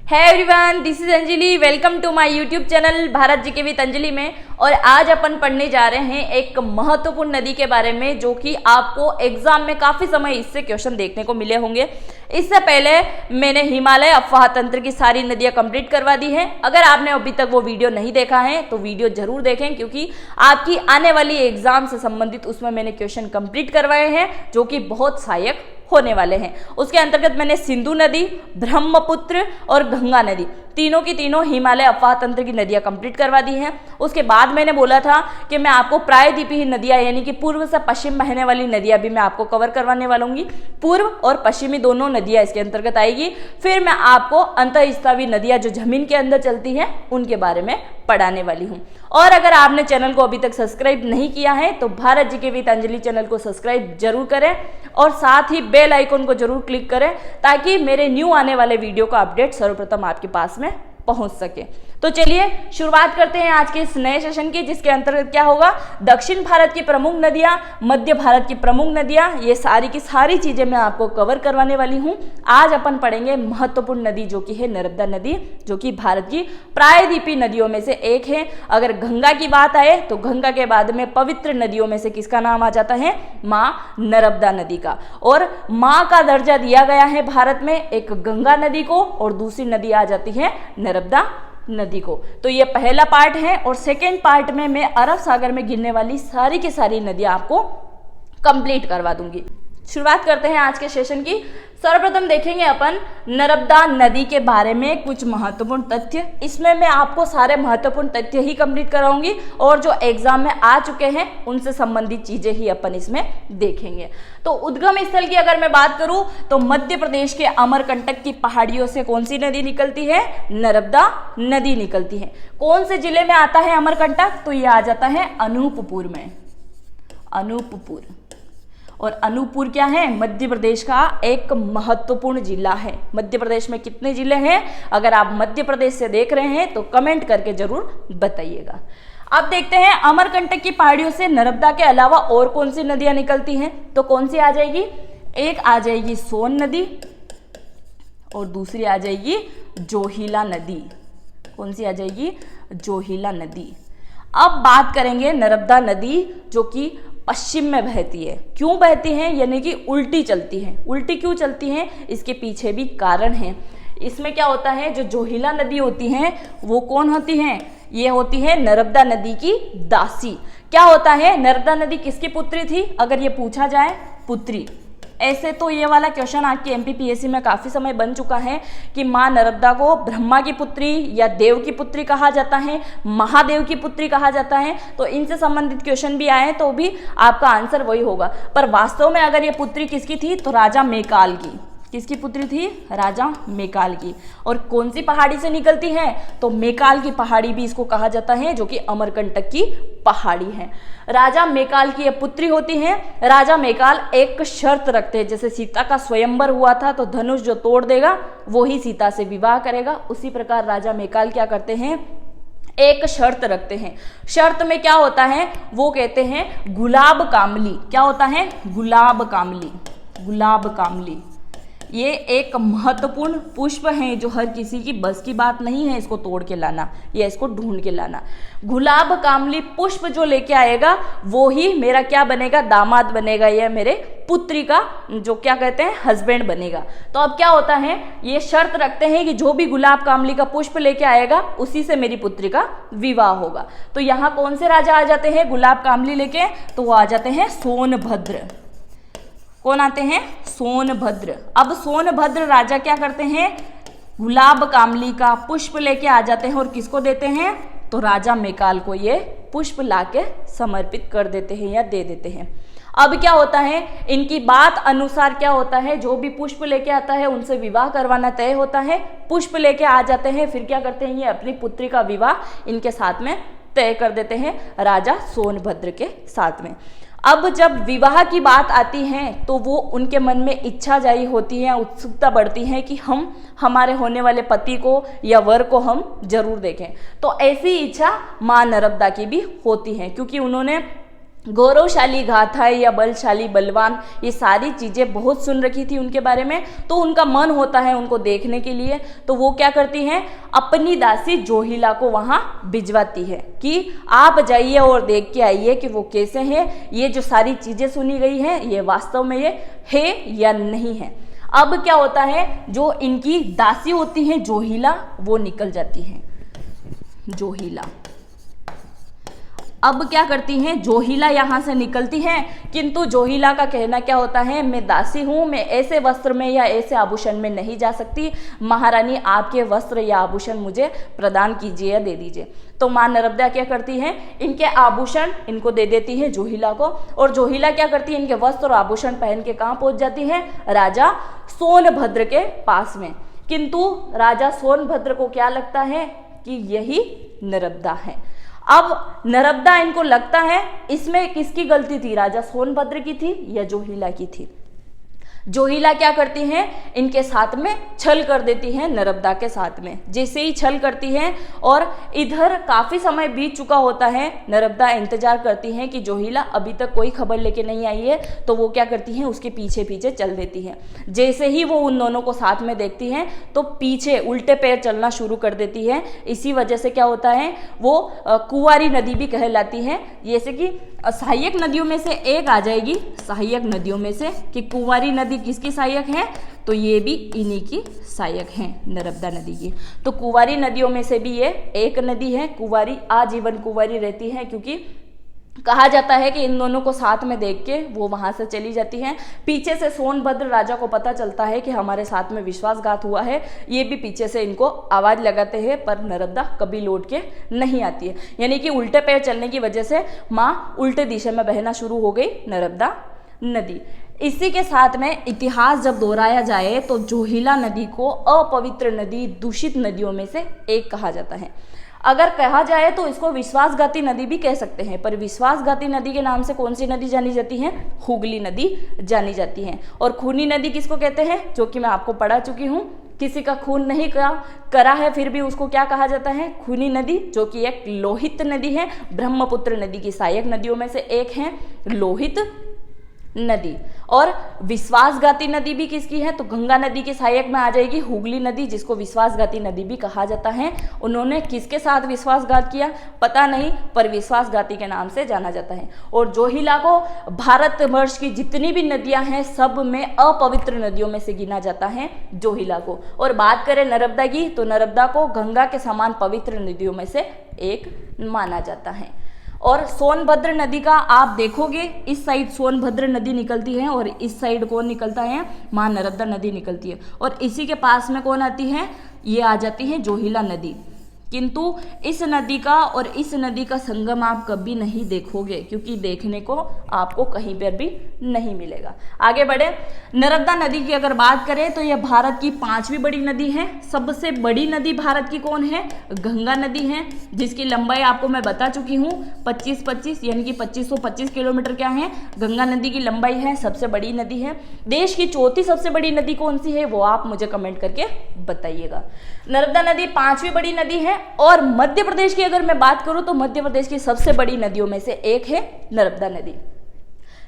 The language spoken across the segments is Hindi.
है everyone, this is Anjali. Welcome to my YouTube channel Bharat GK with Anjali में। और आज अपन पढ़ने जा रहे हैं एक महत्वपूर्ण नदी के बारे में, जो कि आपको एग्जाम में काफी समय इससे क्वेश्चन देखने को मिले होंगे। इससे पहले मैंने हिमालय अफवाह तंत्र की सारी नदियां कंप्लीट करवा दी हैं। अगर आपने अभी तक वो वीडियो नहीं देखा है तो वीडियो जरूर देखें, क्योंकि आपकी आने वाली एग्जाम से संबंधित उसमें मैंने क्वेश्चन कंप्लीट करवाए हैं, जो कि बहुत सहायक होने वाले हैं। उसके अंतर्गत मैंने सिंधु नदी, ब्रह्मपुत्र और गंगा नदी तीनों की तीनों हिमालय अफवाह तंत्र की नदियां कंप्लीट करवा दी हैं। उसके बाद मैंने बोला था कि मैं आपको प्रायद्वीपीय नदियां यानी कि पूर्व से पश्चिम बहने वाली नदियां भी मैं आपको कवर करवाने वालूंगी। पूर्व और पश्चिमी दोनों नदियां इसके अंतर्गत आएगी। फिर मैं आपको अंतःस्रावी नदियां जो जमीन के अंदर चलती हैं उनके बारे में पढ़ाने वाली हूं। और अगर आपने चैनल को अभी तक सब्सक्राइब नहीं किया है तो Bharat GK with Anjali channel को सब्सक्राइब जरूर करें और साथ ही बेल आइकन को जरूर क्लिक करें, ताकि मेरे न्यू आने वाले वीडियो का अपडेट सर्वप्रथम आपके पास में पहुंच सके। तो चलिए शुरुआत करते हैं आज के इस नए सेशन की, जिसके अंतर्गत क्या होगा, दक्षिण भारत की प्रमुख नदियां, मध्य भारत की प्रमुख नदियां, ये सारी की सारी चीजें मैं आपको कवर करवाने वाली हूं। आज अपन पढ़ेंगे महत्वपूर्ण नदी, जो कि है नर्मदा नदी, जो कि भारत की प्रायद्वीपीय नदियों में से एक है। अगर गंगा की बात आए तो गंगा के बाद में पवित्र नदियों में से किसका नाम आ जाता है, माँ नर्मदा नदी का। और माँ का दर्जा दिया गया है भारत में एक गंगा नदी को, और दूसरी नदी आ जाती है नर्मदा नदी को। तो ये पहला पार्ट है। और सेकेंड पार्ट में मैं अरब सागर में गिरने वाली सारी की सारी नदियां आपको कंप्लीट करवा दूंगी। शुरुआत करते हैं आज के सेशन की। सर्वप्रथम देखेंगे अपन नर्मदा नदी के बारे में कुछ महत्वपूर्ण तथ्य। इसमें मैं आपको सारे महत्वपूर्ण तथ्य ही कंप्लीट कराऊंगी, और जो एग्जाम में आ चुके हैं उनसे संबंधित चीजें ही अपन इसमें देखेंगे। तो उद्गम स्थल की अगर मैं बात करूं तो मध्य प्रदेश के अमरकंटक की पहाड़ियों से कौन सी नदी निकलती है, नर्मदा नदी निकलती है। कौन से जिले में आता है अमरकंटक, तो ये आ जाता है अनूपपुर में। अनूपपुर, और अनूपपुर क्या है, मध्य प्रदेश का एक महत्वपूर्ण जिला है। मध्य प्रदेश में कितने जिले हैं, अगर आप मध्य प्रदेश से देख रहे हैं तो कमेंट करके जरूर बताइएगा। अब देखते हैं अमरकंटक की पहाड़ियों से नर्मदा के अलावा और कौन सी नदियां निकलती हैं। तो कौन सी आ जाएगी, एक आ जाएगी सोन नदी और दूसरी आ जाएगी जोहिला नदी। कौन सी आ जाएगी, जोहिला नदी। अब बात करेंगे नर्मदा नदी, जो कि पश्चिम में बहती है। क्यों बहती है, यानी कि उल्टी चलती है। उल्टी क्यों चलती है, इसके पीछे भी कारण है। इसमें क्या होता है, जो जोहिला नदी होती हैं वो कौन होती हैं, ये होती है नर्मदा नदी की दासी। क्या होता है, नर्मदा नदी किसकी पुत्री थी, अगर ये पूछा जाए, पुत्री। ऐसे तो ये वाला क्वेश्चन आपकी एमपीपीएससी में काफी समय बन चुका है कि माँ नर्मदा को ब्रह्मा की पुत्री या देव की पुत्री कहा जाता है, महादेव की पुत्री कहा जाता है। तो इनसे संबंधित क्वेश्चन भी आए तो भी आपका आंसर वही होगा। पर वास्तव में अगर ये पुत्री किसकी थी, तो राजा मेकाल की। किसकी पुत्री थी, राजा मेकाल की। और कौन सी पहाड़ी से निकलती है, तो मेकाल की पहाड़ी भी इसको कहा जाता है, जो कि अमरकंटक की पहाड़ी है। राजा मेकाल की ये पुत्री होती है। राजा मेकाल एक शर्त रखते हैं, जैसे सीता का स्वयंवर हुआ था तो धनुष जो तोड़ देगा वो ही सीता से विवाह करेगा, उसी प्रकार राजा मेकाल क्या करते हैं, एक शर्त रखते हैं। शर्त में क्या होता है, वो कहते हैं गुलाब कामली। क्या होता है, गुलाब कामली। गुलाब कामली ये एक महत्वपूर्ण पुष्प है, जो हर किसी की बस की बात नहीं है इसको तोड़ के लाना या इसको ढूंढ के लाना। गुलाब कामली पुष्प जो लेके आएगा वो ही मेरा क्या बनेगा, दामाद बनेगा, या मेरे पुत्री का जो क्या कहते हैं हस्बैंड बनेगा। तो अब क्या होता है, ये शर्त रखते हैं कि जो भी गुलाब कामली का पुष्प लेके आएगा उसी से मेरी पुत्री का विवाह होगा। तो यहाँ कौन से राजा आ जाते हैं गुलाब कामली लेके, तो वो आ जाते हैं सोनभद्र। कौन आते हैं, सोनभद्र। अब सोनभद्र राजा क्या करते हैं, गुलाब कामली का पुष्प लेके आ जाते हैं और किसको देते हैं, तो राजा मेकाल को ये पुष्प लाके समर्पित कर देते हैं या दे देते हैं। अब क्या होता है, इनकी बात अनुसार क्या होता है, जो भी पुष्प लेके आता है उनसे विवाह करवाना तय होता है। पुष्प लेके आ जाते हैं, फिर क्या करते हैं, ये अपनी पुत्री का विवाह इनके साथ में तय कर देते हैं, राजा सोनभद्र के साथ में। अब जब विवाह की बात आती है तो वो उनके मन में इच्छा जारी होती है, उत्सुकता बढ़ती है कि हम हमारे होने वाले पति को या वर को हम जरूर देखें। तो ऐसी इच्छा माँ नर्मदा की भी होती है, क्योंकि उन्होंने गौरवशाली गाथाएं या बलशाली बलवान, ये सारी चीज़ें बहुत सुन रखी थी उनके बारे में, तो उनका मन होता है उनको देखने के लिए। तो वो क्या करती हैं, अपनी दासी जोहिला को वहाँ भिजवाती है कि आप जाइए और देख के आइए कि वो कैसे हैं, ये जो सारी चीज़ें सुनी गई हैं ये वास्तव में ये है या नहीं है। अब क्या होता है, जो इनकी दासी होती हैं जोहिला, वो निकल जाती हैं। जोहिला अब क्या करती हैं, जोहिला यहाँ से निकलती हैं, किंतु जोहिला का कहना क्या होता है, मैं दासी हूँ, मैं ऐसे वस्त्र में या ऐसे आभूषण में नहीं जा सकती, महारानी आपके वस्त्र या आभूषण मुझे प्रदान कीजिए या दे दीजिए। तो माँ नर्मदा क्या करती हैं, इनके आभूषण इनको दे देती है जोहिला को, और जोहिला क्या करती है, इनके वस्त्र और आभूषण पहन के कहाँ पहुँच जाती है, राजा सोनभद्र के पास में। किंतु राजा सोनभद्र को क्या लगता है कि यही नर्मदा है। अब नर्मदा इनको लगता है, इसमें किसकी गलती थी, राजा सोनभद्र की थी या जोहिला की थी। जोहिला क्या करती हैं, इनके साथ में छल कर देती हैं नर्मदा के साथ में। जैसे ही छल करती हैं और इधर काफ़ी समय बीत चुका होता है, नर्मदा इंतजार करती हैं कि जोहिला अभी तक कोई खबर लेके नहीं आई है, तो वो क्या करती हैं, उसके पीछे पीछे चल देती हैं। जैसे ही वो उन दोनों को साथ में देखती हैं तो पीछे उल्टे पैर चलना शुरू कर देती है। इसी वजह से क्या होता है, वो कुंवारी नदी भी कहलाती है। जैसे कि सहायक नदियों में से एक आ जाएगी, सहायक नदियों में से, कि कुंवारी नदी किसकी सहायक है, तो ये भी इन्हीं की सहायक है, नर्मदा नदी की। तो कुंवारी नदियों में से भी ये एक नदी है। कुंवारी आजीवन कुंवारी रहती है, क्योंकि कहा जाता है कि इन दोनों को साथ में देख के वो वहां से चली जाती हैं। पीछे से सोनभद्र राजा को पता चलता है कि हमारे साथ में विश्वासघात हुआ है, ये भी पीछे से इनको आवाज लगाते हैं, पर नर्मदा कभी लौट के नहीं आती है। यानी कि उल्टे पैर चलने की वजह से माँ उल्टे दिशा में बहना शुरू हो गई नर्मदा नदी। इसी के साथ में इतिहास जब दोहराया जाए तो जोहिला नदी को अपवित्र नदी, दूषित नदियों में से एक कहा जाता है। अगर कहा जाए तो इसको विश्वासघाती नदी भी कह सकते हैं, पर विश्वासघाती नदी के नाम से कौन सी नदी जानी जाती है, हुगली नदी जानी जाती है। और खूनी नदी किसको कहते हैं, जो कि मैं आपको पढ़ा चुकी हूँ, किसी का खून नहीं करा है फिर भी उसको क्या कहा जाता है, खूनी नदी, जो कि एक लोहित नदी है। ब्रह्मपुत्र नदी की सहायक नदियों में से एक है लोहित नदी। और विश्वासघाती नदी भी किसकी है, तो गंगा नदी के सहायक में आ जाएगी हुगली नदी, जिसको विश्वासघाती नदी भी कहा जाता है। उन्होंने किसके साथ विश्वासघात किया पता नहीं, पर विश्वासघाती के नाम से जाना जाता है। और जोहिला को भारतवर्ष की जितनी भी नदियां हैं सब में अपवित्र नदियों में से गिना जाता है जोहिला को। और बात करें नर्मदा की, तो नर्मदा को गंगा के समान पवित्र नदियों में से एक माना जाता है। और सोनभद्र नदी का आप देखोगे, इस साइड सोनभद्र नदी निकलती है और इस साइड कौन निकलता है, मां नर्मदा नदी निकलती है। और इसी के पास में कौन आती है, ये आ जाती है जोहिला नदी। किंतु इस नदी का और इस नदी का संगम आप कभी नहीं देखोगे, क्योंकि देखने को आपको कहीं पर भी नहीं मिलेगा। आगे बढ़े, नर्मदा नदी की अगर बात करें तो यह भारत की 5वीं बड़ी नदी है। सबसे बड़ी नदी भारत की कौन है, गंगा नदी है, जिसकी लंबाई आपको मैं बता चुकी हूँ 25 यानी कि 2525 किलोमीटर क्या है, गंगा नदी की लंबाई है, सबसे बड़ी नदी है। देश की चौथी सबसे बड़ी नदी कौन सी है, वो आप मुझे कमेंट करके बताइएगा। नर्मदा नदी 5वीं बड़ी नदी है। और मध्य प्रदेश की अगर मैं बात करूं तो मध्य प्रदेश की सबसे बड़ी नदियों में से एक है नर्मदा नदी।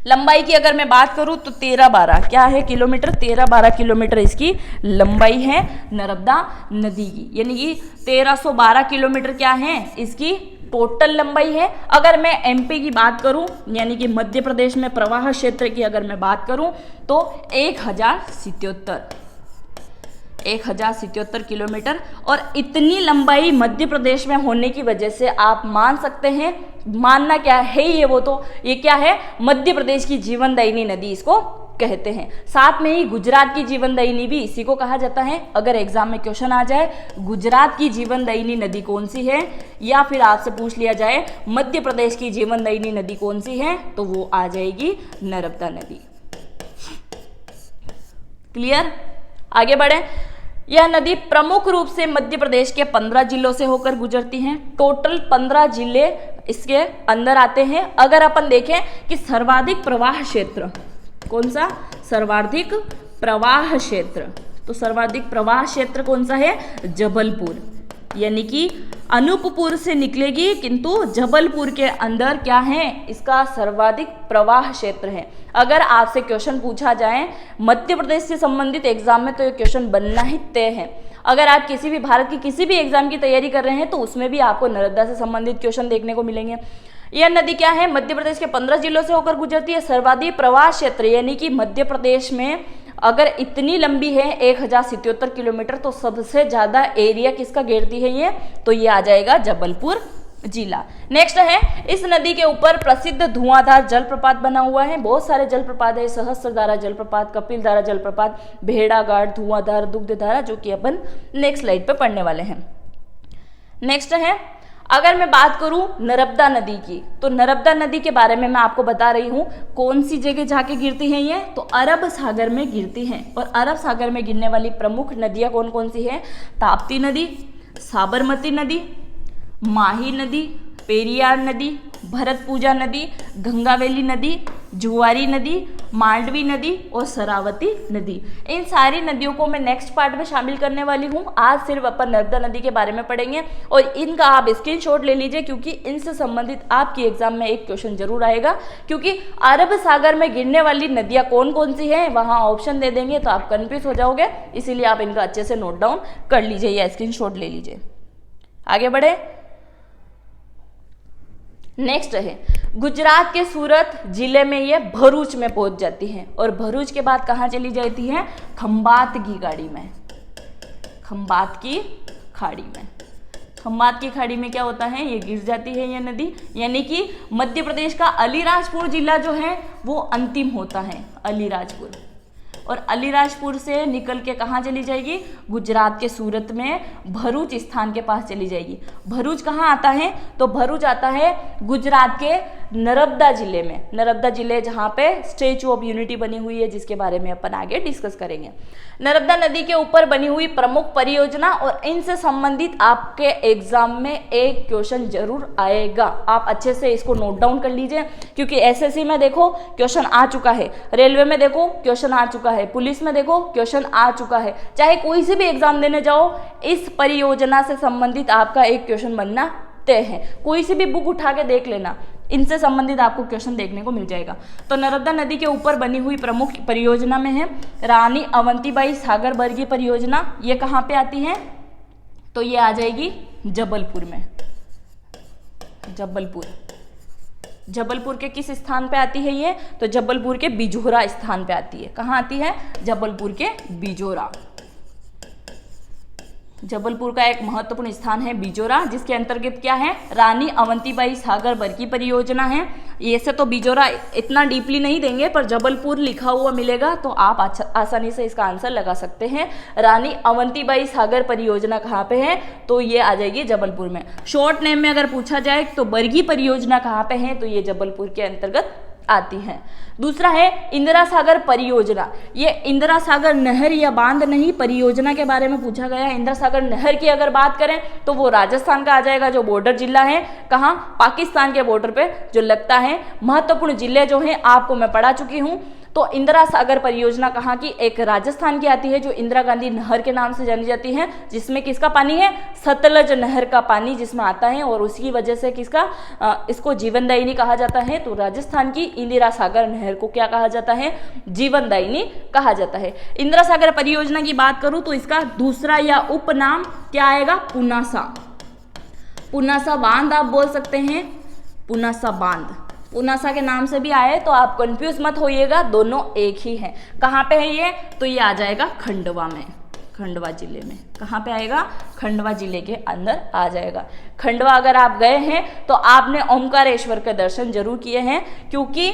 लंबाई की अगर मैं बात करूं तो 13-12 क्या है किलोमीटर, 13-12 किलोमीटर इसकी लंबाई है नर्मदा नदी की, यानी कि 1312 किलोमीटर क्या है इसकी टोटल लंबाई है। अगर मैं एमपी की बात करूं, यानी कि मध्य प्रदेश में प्रवाह क्षेत्र की अगर मैं बात करूं तो 1077 किलोमीटर। और इतनी लंबाई मध्य प्रदेश में होने की वजह से आप मान सकते हैं, मानना क्या है ये क्या है, मध्य प्रदेश की जीवनदायिनी नदी इसको कहते हैं। साथ में ही गुजरात की जीवनदायिनी भी इसी को कहा जाता है। अगर एग्जाम में क्वेश्चन आ जाए गुजरात की जीवनदायिनी नदी कौन सी है, या फिर आपसे पूछ लिया जाए मध्य प्रदेश की जीवनदायिनी नदी कौन सी है, तो वो आ जाएगी नर्मदा नदी। क्लियर, आगे बढ़े। यह नदी प्रमुख रूप से मध्य प्रदेश के 15 जिलों से होकर गुजरती हैं। टोटल 15 जिले इसके अंदर आते हैं। अगर अपन देखें कि सर्वाधिक प्रवाह क्षेत्र कौन सा, सर्वाधिक प्रवाह क्षेत्र, तो सर्वाधिक प्रवाह क्षेत्र कौन सा है, जबलपुर। यानी कि अनूपपुर से निकलेगी, किंतु जबलपुर के अंदर क्या है, इसका सर्वाधिक प्रवाह क्षेत्र है। अगर आपसे क्वेश्चन पूछा जाए मध्य प्रदेश से संबंधित एग्जाम में तो ये क्वेश्चन बनना ही तय है। अगर आप किसी भी भारत की किसी भी एग्जाम की तैयारी कर रहे हैं तो उसमें भी आपको नर्मदा से संबंधित क्वेश्चन देखने को मिलेंगे। यह नदी क्या है, मध्य प्रदेश के 15 जिलों से होकर गुजरती है। सर्वाधिक प्रवाह क्षेत्र यानी कि मध्य प्रदेश में अगर इतनी लंबी है 1077 किलोमीटर, तो सबसे ज्यादा एरिया किसका घेरती है ये, तो ये आ जाएगा जबलपुर जिला। नेक्स्ट है, इस नदी के ऊपर प्रसिद्ध धुआंधार जलप्रपात बना हुआ है। बहुत सारे जलप्रपात है, सहस्त्रधारा जलप्रपात, कपिलधारा जलप्रपात, भेड़ाघाट, धुआंधार, दुग्धधारा, जो कि अपन नेक्स्ट स्लाइड पे पढ़ने वाले हैं। नेक्स्ट है, अगर मैं बात करूं नर्मदा नदी की, तो नर्मदा नदी के बारे में मैं आपको बता रही हूं कौन सी जगह जाके गिरती है ये, तो अरब सागर में गिरती है। और अरब सागर में गिरने वाली प्रमुख नदियां कौन कौन सी है, ताप्ती नदी, साबरमती नदी, माही नदी, पेरियार नदी, भरतपूजा नदी, गंगावेली नदी, जुआरी नदी, मांडवी नदी और शरावती नदी। इन सारी नदियों को मैं नेक्स्ट पार्ट में शामिल करने वाली हूँ। आज सिर्फ अपन नर्मदा नदी के बारे में पढ़ेंगे और इनका आप स्क्रीनशॉट ले लीजिए, क्योंकि इनसे संबंधित आपकी एग्जाम में एक क्वेश्चन जरूर आएगा। क्योंकि अरब सागर में गिरने वाली नदियाँ कौन कौन सी हैं वहाँ ऑप्शन दे देंगे तो आप कन्फ्यूज हो जाओगे, इसीलिए आप इनका अच्छे से नोट डाउन कर लीजिए या स्क्रीनशॉट ले लीजिए। आगे बढ़े, नेक्स्ट है, गुजरात के सूरत जिले में ये भरूच में पहुंच जाती है और भरूच के बाद कहाँ चली जाती है, खंबात की खाड़ी में। खंबात की खाड़ी में, खंबात की खाड़ी में क्या होता है, ये गिर जाती है ये नदी। यानी कि मध्य प्रदेश का अलीराजपुर जिला जो है वो अंतिम होता है, अलीराजपुर। और अलीराजपुर से निकल के कहाँ चली जाएगी, गुजरात के सूरत में भरूच स्थान के पास चली जाएगी। भरूच कहाँ आता है, तो भरूच आता है गुजरात के नर्मदा जिले में। नर्मदा जिले जहाँ पे स्टैचू ऑफ यूनिटी बनी हुई है, जिसके बारे में अपन आगे डिस्कस करेंगे। नर्मदा नदी के ऊपर बनी हुई प्रमुख परियोजना और इनसे संबंधित आपके एग्जाम में एक क्वेश्चन जरूर आएगा। आप अच्छे से इसको नोट डाउन कर लीजिए, क्योंकि एसएससी में देखो क्वेश्चन आ चुका है, रेलवे में देखो क्वेश्चन आ चुका है, पुलिस में देखो क्वेश्चन आ चुका है। चाहे कोई से भी एग्जाम देने जाओ, इस परियोजना से संबंधित आपका एक क्वेश्चन बनना तय है। कोई सी भी बुक उठा के देख लेना, इनसे संबंधित आपको क्वेश्चन देखने को मिल जाएगा। तो नर्मदा नदी के ऊपर बनी हुई प्रमुख परियोजना में है रानी अवंतीबाई सागर बर्गी परियोजना। ये कहाँ पे आती है, तो ये आ जाएगी जबलपुर में। जबलपुर, जबलपुर के किस स्थान पे आती है ये, तो जबलपुर के बिजोरा स्थान पे आती है। कहाँ आती है, जबलपुर के बिजोरा। जबलपुर का एक महत्वपूर्ण स्थान है बिजोरा, जिसके अंतर्गत क्या है, रानी अवंतीबाई सागर बर्गी परियोजना है। ये से तो बिजोरा इतना डीपली नहीं देंगे, पर जबलपुर लिखा हुआ मिलेगा तो आप आसानी से इसका आंसर लगा सकते हैं। रानी अवंतीबाई सागर परियोजना कहाँ पे है, तो ये आ जाएगी जबलपुर में। शॉर्ट नेम में अगर पूछा जाए तो बर्गी परियोजना कहाँ पे है, तो ये जबलपुर के अंतर्गत आती है। दूसरा है इंदिरा सागर परियोजना। ये इंदिरा सागर नहर या बांध नहीं, परियोजना के बारे में पूछा गया है। इंदिरा सागर नहर की अगर बात करें तो वो राजस्थान का आ जाएगा, जो बॉर्डर जिला है, कहाँ, पाकिस्तान के बॉर्डर पे जो लगता है। महत्वपूर्ण जिले जो हैं आपको मैं पढ़ा चुकी हूँ। तो इंदिरा सागर परियोजना कहाँ की, एक राजस्थान की आती है, जो इंदिरा गांधी नहर के नाम से जानी जाती है, जिसमें किसका पानी है, सतलज नहर का पानी जिसमें आता है, और उसकी वजह से किसका, इसको जीवनदायिनी कहा जाता है। तो राजस्थान की इंदिरा सागर नहर को क्या कहा जाता है, जीवनदायिनी कहा जाता है। इंदिरा सागर परियोजना की बात करूं तो इसका दूसरा या उपनाम क्या आएगा, पुनासा। पुनासा बांध आप बोल सकते हैं, पुनासा बांध। पुनासा के नाम से भी आए तो आप कंफ्यूज मत होइएगा, दोनों एक ही हैं। कहाँ पे है ये, तो ये आ जाएगा खंडवा में, खंडवा जिले में। कहाँ पे आएगा, खंडवा जिले के अंदर आ जाएगा। खंडवा अगर आप गए हैं तो आपने ओमकारेश्वर के दर्शन जरूर किए हैं, क्योंकि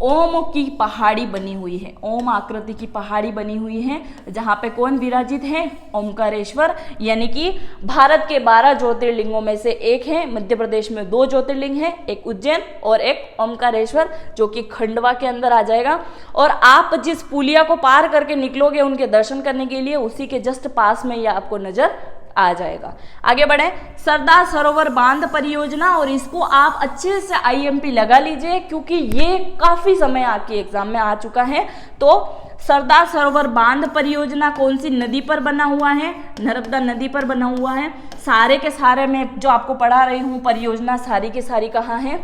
ओम की पहाड़ी बनी हुई है, ओम आकृति की पहाड़ी बनी हुई है, जहाँ पे कौन विराजित है, ओमकारेश्वर। यानी कि भारत के 12 ज्योतिर्लिंगों में से एक है। मध्य प्रदेश में 2 ज्योतिर्लिंग है, एक उज्जैन और एक ओमकारेश्वर, जो कि खंडवा के अंदर आ जाएगा। और आप जिस पुलिया को पार करके निकलोगे उनके दर्शन करने के लिए, उसी के जस्ट पास में ये आपको नजर आ जाएगा। आगे बढ़े, सरदार सरोवर बांध परियोजना, और इसको आप अच्छे से आईएमपी लगा लीजिए, क्योंकि ये काफी समय आपके एग्जाम में आ चुका है। तो सरदार सरोवर बांध परियोजना कौन सी नदी पर बना हुआ है? नर्मदा नदी पर बना हुआ है। सारे के सारे मैं जो आपको पढ़ा रही हूँ परियोजना सारी की सारी कहाँ है?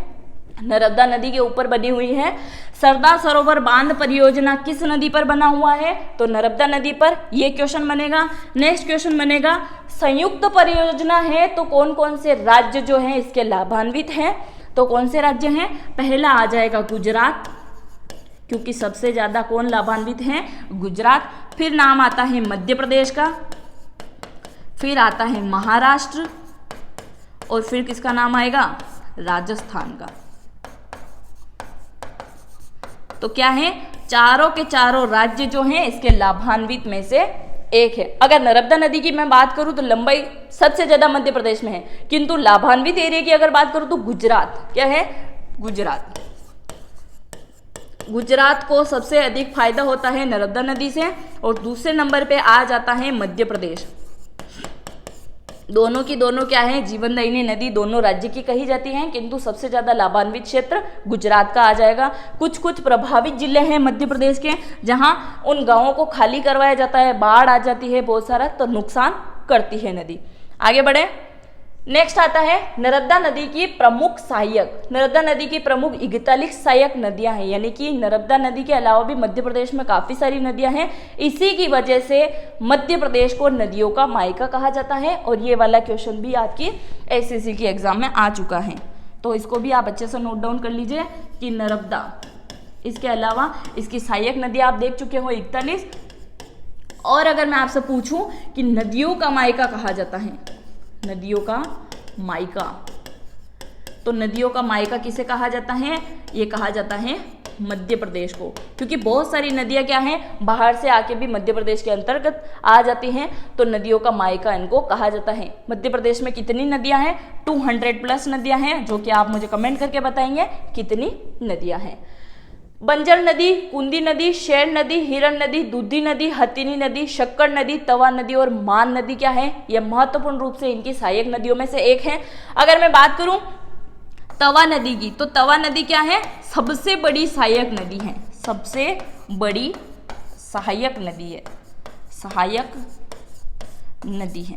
नर्मदा नदी के ऊपर बनी हुई है। सरदार सरोवर बांध परियोजना किस नदी पर बना हुआ है? तो नर्मदा नदी पर। ये क्वेश्चन बनेगा। नेक्स्ट क्वेश्चन बनेगा, संयुक्त परियोजना है तो कौन कौन से राज्य जो हैं इसके लाभान्वित हैं? तो कौन से राज्य हैं? पहला आ जाएगा गुजरात, क्योंकि सबसे ज्यादा कौन लाभान्वित हैं? गुजरात। फिर नाम आता है मध्य प्रदेश का, फिर आता है महाराष्ट्र, और फिर किसका नाम आएगा? राजस्थान का। तो क्या है? चारों के चारों राज्य जो हैं इसके लाभान्वित में से एक है। अगर नर्मदा नदी की मैं बात करूं तो लंबाई सबसे ज्यादा मध्य प्रदेश में है, किंतु लाभान्वित एरिया की अगर बात करूं तो गुजरात। क्या है? गुजरात। गुजरात को सबसे अधिक फायदा होता है नर्मदा नदी से, और दूसरे नंबर पे आ जाता है मध्य प्रदेश। दोनों की दोनों क्या है? जीवनदायिनी नदी दोनों राज्य की कही जाती हैं, किंतु सबसे ज्यादा लाभान्वित क्षेत्र गुजरात का आ जाएगा। कुछ कुछ प्रभावित जिले हैं मध्य प्रदेश के, जहां उन गांवों को खाली करवाया जाता है, बाढ़ आ जाती है बहुत सारा, तो नुकसान करती है नदी। आगे बढ़े। नेक्स्ट आता है नर्मदा नदी की प्रमुख सहायक। नर्मदा नदी की प्रमुख 41 सहायक नदियां हैं, यानी कि नर्मदा नदी के अलावा भी मध्य प्रदेश में काफी सारी नदियां हैं। इसी की वजह से मध्य प्रदेश को नदियों का मायका कहा जाता है, और ये वाला क्वेश्चन भी आपकी एसएससी की एग्जाम में आ चुका है, तो इसको भी आप अच्छे से नोट डाउन कर लीजिए कि नर्मदा, इसके अलावा इसकी सहायक नदियां आप देख चुके हो 41। और अगर मैं आपसे पूछूं कि नदियों का मायका कहा जाता है, नदियों का मायका, तो नदियों का मायका किसे कहा जाता है? ये कहा जाता है मध्य प्रदेश को, क्योंकि बहुत सारी नदियां क्या हैं? बाहर से आके भी मध्य प्रदेश के अंतर्गत आ जाती हैं, तो नदियों का मायका इनको कहा जाता है। मध्य प्रदेश में कितनी नदियां हैं? 200+ नदियां हैं, जो कि आप मुझे कमेंट करके बताएंगे कितनी नदियां हैं। बंजर नदी, कुंदी नदी, शेर नदी, हिरण नदी, दूधी नदी, हथिनी नदी, शक्कर नदी, तवा नदी और मान नदी क्या है? यह महत्वपूर्ण रूप से इनकी सहायक नदियों में से एक है। अगर मैं बात करूं तवा नदी की, तो तवा नदी क्या है? सबसे बड़ी सहायक नदी है, सबसे बड़ी सहायक नदी है, सहायक नदी है।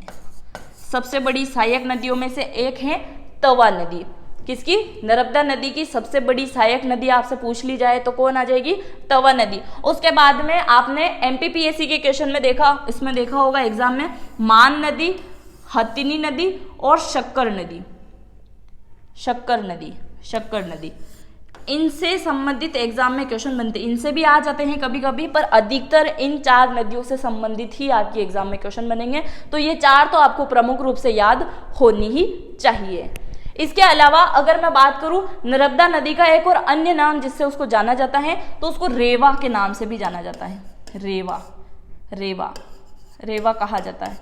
सबसे बड़ी सहायक नदियों में से एक है तवा नदी। किसकी? नर्मदा नदी की सबसे बड़ी सहायक नदी आपसे पूछ ली जाए तो कौन आ जाएगी? तवा नदी। उसके बाद में आपने एमपीपीएससी के क्वेश्चन में देखा, इसमें देखा होगा एग्जाम में, मान नदी, हथिनी नदी और शक्कर नदी। शक्कर नदी, शक्कर नदी, इनसे संबंधित एग्जाम में क्वेश्चन बनते हैं। इनसे भी आ जाते हैं कभी कभी, पर अधिकतर इन 4 नदियों से संबंधित ही आपकी एग्जाम में क्वेश्चन बनेंगे। तो ये 4 तो आपको प्रमुख रूप से याद होनी ही चाहिए। इसके अलावा अगर मैं बात करूं नर्मदा नदी का एक और अन्य नाम जिससे उसको जाना जाता है, तो उसको रेवा के नाम से भी जाना जाता है। रेवा, रेवा, रेवा कहा जाता है।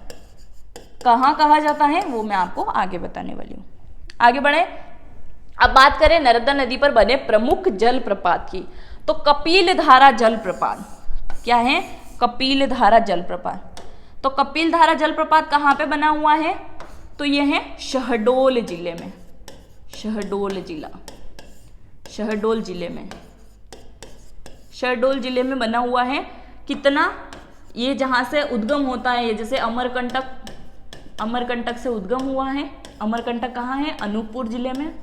कहाँ कहा जाता है वो मैं आपको आगे बताने वाली हूँ। आगे बढ़े। अब बात करें नर्मदा नदी पर बने प्रमुख जलप्रपात की, तो कपिल धारा जलप्रपात क्या है? कपिल धारा जलप्रपात। तो कपिल धारा जलप्रपात कहाँ पे बना हुआ है? तो यह है शहडोल जिले में, शहडोल जिला, शहडोल जिले में, शहडोल जिले में बना हुआ है। कितना? ये जहां से उद्गम होता है, जैसे अमरकंटक, अमरकंटक से उद्गम हुआ है। अमरकंटक कहाँ है? अनूपपुर जिले में।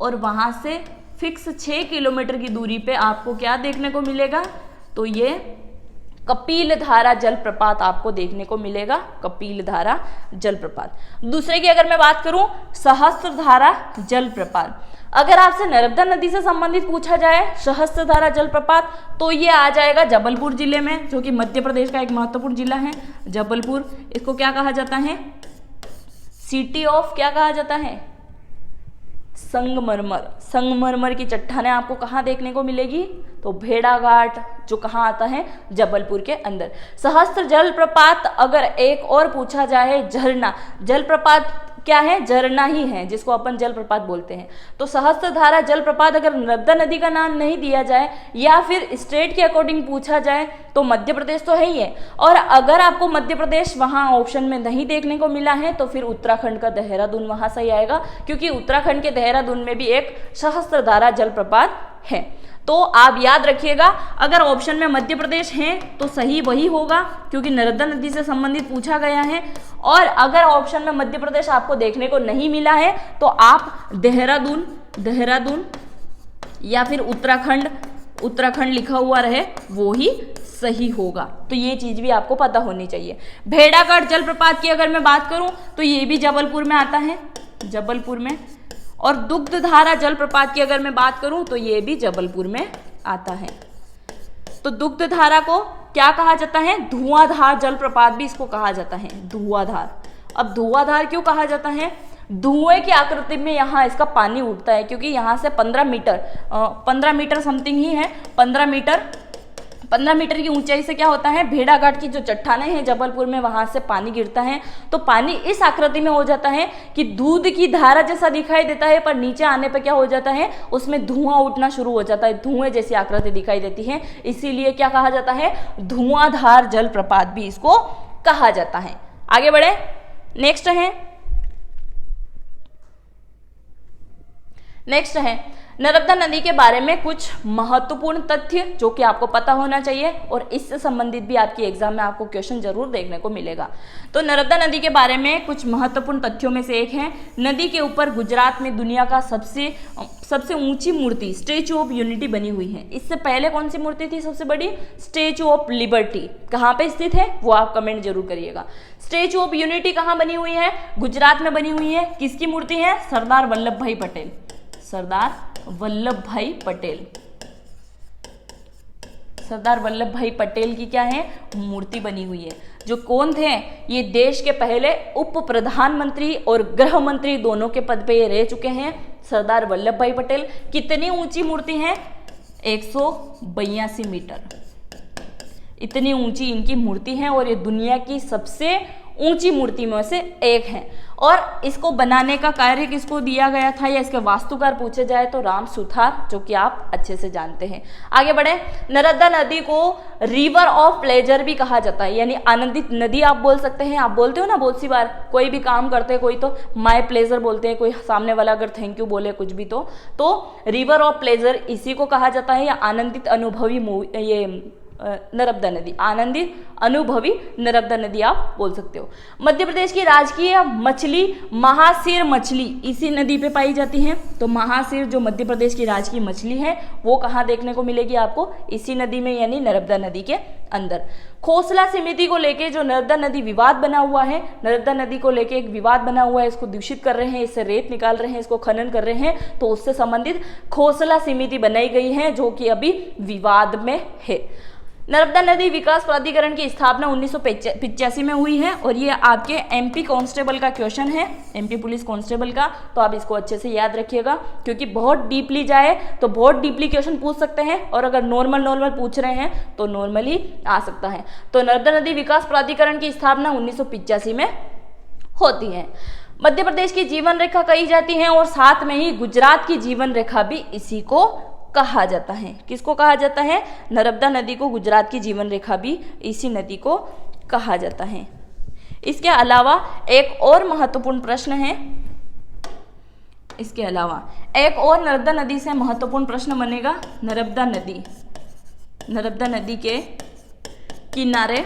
और वहां से फिक्स 6 किलोमीटर की दूरी पे आपको क्या देखने को मिलेगा? तो ये कपिल धारा जलप्रपात आपको देखने को मिलेगा, कपिल धारा जलप्रपात। दूसरे की अगर मैं बात करूं सहस्त्रधारा जलप्रपात, अगर आपसे नर्मदा नदी से संबंधित पूछा जाए सहस्त्रधारा जलप्रपात, तो ये आ जाएगा जबलपुर जिले में, जो कि मध्य प्रदेश का एक महत्वपूर्ण जिला है। जबलपुर, इसको क्या कहा जाता है? सिटी ऑफ क्या कहा जाता है? संगमरमर। संगमरमर की चट्टानें आपको कहाँ देखने को मिलेगी? तो भेड़ाघाट, जो कहाँ आता है? जबलपुर के अंदर। सहस्त्र जलप्रपात अगर एक और पूछा जाए, झरना, जलप्रपात क्या है? झरना ही है, जिसको अपन जलप्रपात बोलते हैं। तो सहस्त्रधारा जलप्रपात अगर नर्मदा नदी का नाम नहीं दिया जाए या फिर स्टेट के अकॉर्डिंग पूछा जाए तो मध्य प्रदेश तो है ही है। और अगर आपको मध्य प्रदेश वहां ऑप्शन में नहीं देखने को मिला है तो फिर उत्तराखंड का देहरादून वहां सही आएगा, क्योंकि उत्तराखंड के देहरादून में भी एक सहस्त्रधारा जलप्रपात है। तो आप याद रखिएगा, अगर ऑप्शन में मध्य प्रदेश है तो सही वही होगा क्योंकि नर्मदा नदी से संबंधित पूछा गया है। और अगर ऑप्शन में मध्य प्रदेश आपको देखने को नहीं मिला है तो आप देहरादून या फिर उत्तराखंड लिखा हुआ रहे वो ही सही होगा। तो ये चीज भी आपको पता होनी चाहिए। भेड़ाघाट जलप्रपात की अगर मैं बात करूं तो ये भी जबलपुर में आता है, जबलपुर में। और दुग्धधारा जलप्रपात की अगर मैं बात करूं तो ये भी जबलपुर में आता है। तो दुग्धधारा को क्या कहा जाता है? धुआंधार जलप्रपात भी इसको कहा जाता है, धुआंधार। अब धुआंधार क्यों कहा जाता है? धुएं की आकृति में यहाँ इसका पानी उठता है क्योंकि यहाँ से 15 मीटर समथिंग ही है, 15 मीटर की ऊंचाई से क्या होता है, भेड़ाघाट की जो चट्टानें हैं जबलपुर में वहां से पानी गिरता है। तो पानी इस आकृति में हो जाता है कि दूध की धारा जैसा दिखाई देता है, पर नीचे आने पर क्या हो जाता है, उसमें धुआं उठना शुरू हो जाता है, धुएं जैसी आकृति दिखाई देती है। इसीलिए क्या कहा जाता है? धुआंधार जलप्रपात भी इसको कहा जाता है। आगे बढ़े, नेक्स्ट है नर्मदा नदी के बारे में कुछ महत्वपूर्ण तथ्य जो कि आपको पता होना चाहिए और इससे संबंधित भी आपकी एग्जाम में आपको क्वेश्चन जरूर देखने को मिलेगा। तो नर्मदा नदी के बारे में कुछ महत्वपूर्ण तथ्यों में से एक है, नदी के ऊपर गुजरात में दुनिया का सबसे ऊंची मूर्ति स्टैचू ऑफ यूनिटी बनी हुई है। इससे पहले कौन सी मूर्ति थी सबसे बड़ी? Statue of liberty. कहाँ पे स्थित है वो आप कमेंट जरूर करिएगा। स्टैचू ऑफ यूनिटी कहाँ बनी हुई है? गुजरात में बनी हुई है। किसकी मूर्ति है? सरदार वल्लभ भाई पटेल, सरदार वल्लभ भाई पटेल की क्या है? मूर्ति बनी हुई है। जो कौन थे? ये देश के पहले उप प्रधानमंत्री और गृह मंत्री दोनों के पद पे ये रह चुके हैं, सरदार वल्लभ भाई पटेल। कितनी ऊंची मूर्ति है? 182 मीटर, इतनी ऊंची इनकी मूर्ति है और ये दुनिया की सबसे ऊंची मूर्ति में से एक है। और इसको बनाने का कार्य किसको दिया गया था या इसके वास्तुकार पूछे जाए तो राम सुथार, जो कि आप अच्छे से जानते हैं। आगे बढ़े, नर्मदा नदी को रिवर ऑफ प्लेजर भी कहा जाता है, यानी आनंदित नदी आप बोल सकते हैं। आप बोलते हो ना बहुत सी बार, कोई भी काम करते हैं कोई तो माय प्लेजर बोलते हैं, कोई सामने वाला अगर थैंक यू बोले कुछ भी तो रिवर ऑफ प्लेजर इसी को कहा जाता है, या आनंदित अनुभवी ये नर्मदा नदी, आनंदित अनुभवी नर्मदा नदी आप बोल सकते हो। मध्य प्रदेश की राजकीय मछली महासीर मछली इसी नदी पे पाई जाती है। तो महासीर जो मध्य प्रदेश की राजकीय मछली है वो कहाँ देखने को मिलेगी आपको? इसी नदी में, यानी नर्मदा नदी के अंदर। खोसला समिति को लेके जो नर्मदा नदी विवाद बना हुआ है, नर्मदा नदी को लेके एक विवाद बना हुआ है, इसको दूषित कर रहे हैं, इससे रेत निकाल रहे हैं, इसको खनन कर रहे हैं, तो उससे संबंधित खोसला समिति बनाई गई है जो कि अभी विवाद में है। नर्मदा नदी विकास प्राधिकरण की स्थापना 1985 में हुई है और ये आपके एमपी कांस्टेबल का क्वेश्चन है, एमपी पुलिस कांस्टेबल का। तो आप इसको अच्छे से याद रखिएगा क्योंकि बहुत डीपली जाए तो बहुत डीपली क्वेश्चन पूछ सकते हैं, और अगर नॉर्मल पूछ रहे हैं तो नॉर्मली आ सकता है। तो नर्मदा नदी विकास प्राधिकरण की स्थापना 1985 में होती है। मध्य प्रदेश की जीवन रेखा कही जाती है और साथ में ही गुजरात की जीवन रेखा भी इसी को कहा जाता है। किसको कहा जाता है? नर्मदा नदी को गुजरात की जीवन रेखा भी इसी नदी को कहा जाता है। इसके अलावा एक और महत्वपूर्ण प्रश्न है, इसके अलावा एक और नर्मदा नदी से महत्वपूर्ण प्रश्न बनेगा। नर्मदा नदी के किनारे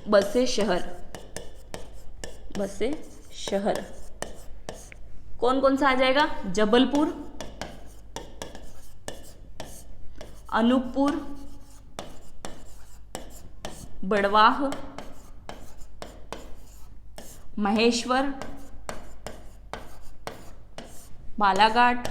बसे शहर कौन कौन सा आ जाएगा? जबलपुर, अनूपपुर, बड़वाह, महेश्वर, बालाघाट।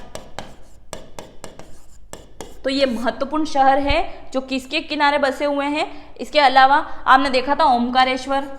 तो ये महत्वपूर्ण शहर है जो किसके किनारे बसे हुए हैं। इसके अलावा आपने देखा था ओमकारेश्वर,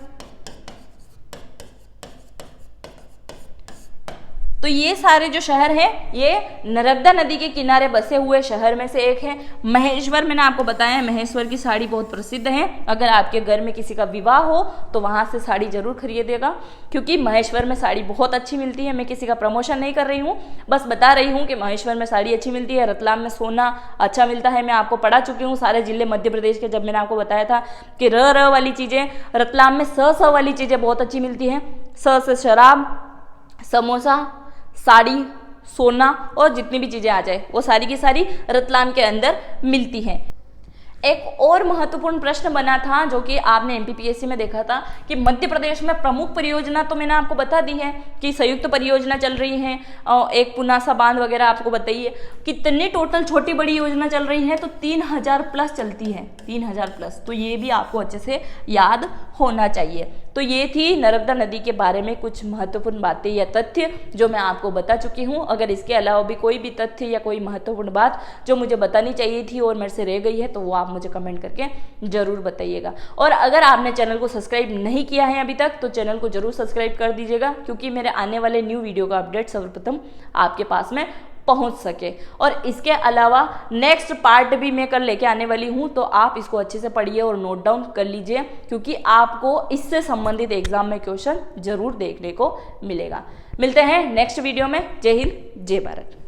तो ये सारे जो शहर हैं ये नर्मदा नदी के किनारे बसे हुए शहर में से एक है। महेश्वर मैंने आपको बताया है, महेश्वर की साड़ी बहुत प्रसिद्ध है। अगर आपके घर में किसी का विवाह हो तो वहाँ से साड़ी जरूर खरीदिएगा क्योंकि महेश्वर में साड़ी बहुत अच्छी मिलती है। मैं किसी का प्रमोशन नहीं कर रही हूँ, बस बता रही हूँ कि महेश्वर में साड़ी अच्छी मिलती है। रतलाम में सोना अच्छा मिलता है, मैं आपको पढ़ा चुकी हूँ सारे जिले मध्य प्रदेश के। जब मैंने आपको बताया था कि र वाली चीज़ें रतलाम में, स वाली चीज़ें बहुत अच्छी मिलती हैं। स से शराब, समोसा, साड़ी, सोना और जितनी भी चीज़ें आ जाए वो सारी की सारी रतलाम के अंदर मिलती हैं। एक और महत्वपूर्ण प्रश्न बना था जो कि आपने एमपीपीएससी में देखा था कि मध्य प्रदेश में प्रमुख परियोजना तो मैंने आपको बता दी है कि संयुक्त परियोजना चल रही है, एक पुनासा बांध वगैरह आपको बताइए। कितनी टोटल छोटी बड़ी योजना चल रही है, तो 3000 प्लस चलती है, 3000 प्लस। तो ये भी आपको अच्छे से याद होना चाहिए। तो ये थी नर्मदा नदी के बारे में कुछ महत्वपूर्ण बातें या तथ्य जो मैं आपको बता चुकी हूँ। अगर इसके अलावा भी कोई भी तथ्य या कोई महत्वपूर्ण बात जो मुझे बतानी चाहिए थी और मेरे से रह गई है तो वो आप मुझे कमेंट करके जरूर बताइएगा। और अगर आपने चैनल को सब्सक्राइब नहीं किया है अभी तक तो चैनल को जरूर सब्सक्राइब कर दीजिएगा, क्योंकि मेरे आने वाले न्यू वीडियो का अपडेट सर्वप्रथम आपके पास में पहुंच सके। और इसके अलावा नेक्स्ट पार्ट भी मैं कल लेके आने वाली हूं, तो आप इसको अच्छे से पढ़िए और नोट डाउन कर लीजिए, क्योंकि आपको इससे संबंधित एग्जाम में क्वेश्चन जरूर देखने को मिलेगा। मिलते हैं नेक्स्ट वीडियो में। जय हिंद, जय भारत।